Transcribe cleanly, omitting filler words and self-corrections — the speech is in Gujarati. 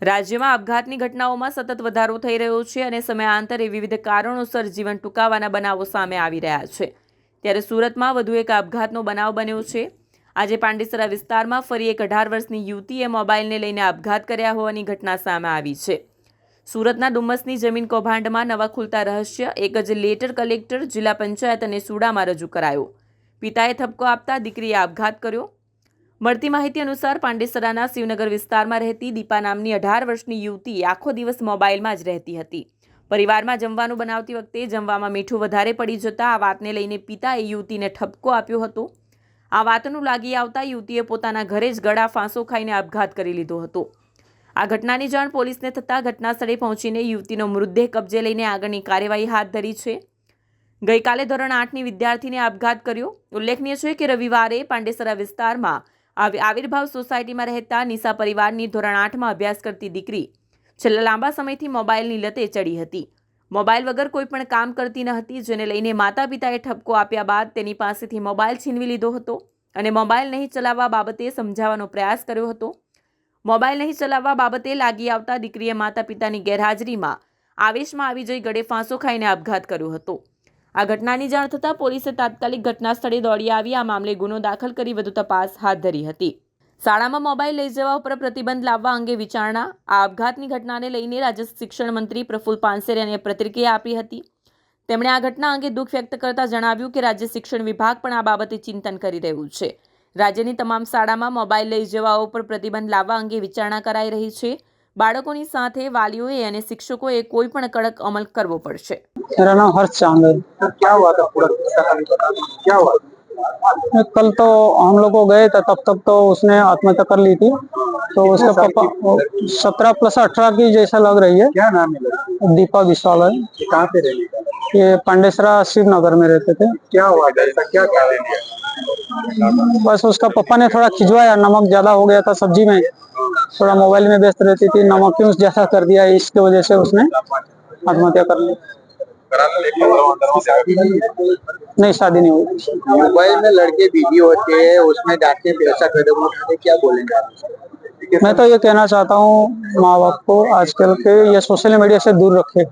રાજ્યમાં આપઘાતની ઘટનાઓમાં સતત વધારો થઈ રહ્યો છે અને સમયાંતરે વિવિધ કારણોસર જીવન ટૂંકાવાના બનાવો સામે આવી રહ્યા છે। ત્યારે સુરતમાં વધુ એક આપઘાતનો બનાવ બન્યો છે। આજે પાંડેસરા વિસ્તારમાં ફરી એક 18 વર્ષની યુવતીએ મોબાઈલને લઈને આપઘાત કર્યા હોવાની ઘટના સામે આવી છે। સુરતના ડુમ્મસની જમીન કૌભાંડમાં નવા ખુલતા રહસ્ય, એક જ લેટર કલેક્ટર, જિલ્લા પંચાયત અને સુડામાં રજૂ કરાયો। પિતાએ ઠપકો આપતા દીકરીએ આપઘાત કર્યો। મળતી માહિતી અનુસાર પાંડેસરાના શિવનગર વિસ્તારમાં રહેતી દીપા નામની 18 વર્ષની યુવતી આખો દિવસ મોબાઈલમાં જ રહેતી હતી। પરિવારમાં જમવાનું બનાવતી વખતે જમવામાં મીઠું વધારે પડી જતા આ વાતને લઈને પિતાએ યુવતીને ઠપકો આપ્યો હતો। આ વાતનું લાગી આવતા યુવતીએ પોતાના ઘરે જ ગળા ફાંસો ખાઈને આપઘાત કરી લીધો હતો। આ ઘટનાની જાણ પોલીસને થતાં ઘટનાસ્થળે પહોંચીને યુવતીનો મૃતદેહ કબજે લઈને આગળની કાર્યવાહી હાથ ધરી છે। ગઈકાલે ધોરણ 8ની વિદ્યાર્થીને આપઘાત કર્યો। ઉલ્લેખનીય છે કે રવિવારે પાંડેસરા વિસ્તારમાં આવિર્ભાવ સોસાયટીમાં રહેતા નિશા પરિવારની ધોરણ 8માં અભ્યાસ કરતી દીકરી છેલ્લા લાંબા સમયથી મોબાઈલની લતે ચડી હતી। મોબાઈલ વગર કોઈ પણ કામ કરતી ન હતી, જેને લઈને માતા પિતાએ ઠપકો આપ્યા બાદ તેની પાસેથી મોબાઈલ છીનવી લીધો હતો અને મોબાઈલ નહીં ચલાવવા બાબતે સમજાવવાનો પ્રયાસ કર્યો હતો। મોબાઈલ નહીં ચલાવવા બાબતે લાગી આવતા દીકરીએ માતા પિતાની ગેરહાજરીમાં આવેશમાં આવી જઈ ગળે ફાંસો ખાઈને આપઘાત કર્યો હતો। આ ઘટનાની જાણ થતાં પોલીસે તાત્કાલિક ઘટના સ્થળે દોડી આવી આ મામલે ગુનો દાખલ કરી વધુ તપાસ હાથ ધરી હતી। શાળામાં મોબાઈલ લઈ જવા ઉપર પ્રતિબંધ લાવવા અંગે વિચારણા। આ આપઘાતની ઘટનાને લઈને રાજ્ય શિક્ષણ મંત્રી પ્રફુલ પાનસેરિયાએ પ્રતિક્રિયા આપી હતી। તેમણે આ ઘટના અંગે દુઃખ વ્યક્ત કરતા જણાવ્યું કે રાજ્ય શિક્ષણ વિભાગ પણ આ બાબતે ચિંતન કરી રહ્યું છે। રાજ્યની તમામ શાળામાં મોબાઈલ લઈ જવા ઉપર પ્રતિબંધ લાવવા અંગે વિચારણા કરાઈ રહી છે। બાળકોની સાથે વાલીઓએ અને શિક્ષકોએ કોઈ પણ કડક અમલ કરવો પડશે। मेरा नाम हर्ष चांद है। क्या हुआ था पूरा किस्सा हमें बता दो, क्या हुआ? कल तो हम लोग को गए थे, तब तक तो उसने आत्महत्या कर ली थी। तो कितने उसका साल पापा की? 17 प्लस 18 की जैसा लग रही है। क्या नाम है लड़की? दीपा विशाल है। ये कहाँ पे रहने का? ये पांडेसरा शिवनगर में रहते थे। क्या हुआ था? ऐसा क्या कारण है? बस उसका पापा ने थोड़ा खिंचवाया, नमक ज्यादा हो गया था सब्जी में, थोड़ा मोबाइल में व्यस्त रहती थी, नमक क्यों ज्यादा कर दिया, इसकी वजह से उसने आत्महत्या कर ली। नहीं, शादी नहीं हुई। मोबाइल में लड़के बिजी होते हैं, उसमें जाके ऐसा कदम उठाते, क्या बोलेंगे? मैं तो ये कहना चाहता हूँ माँ बाप को आजकल के ये सोशल मीडिया से दूर रखे।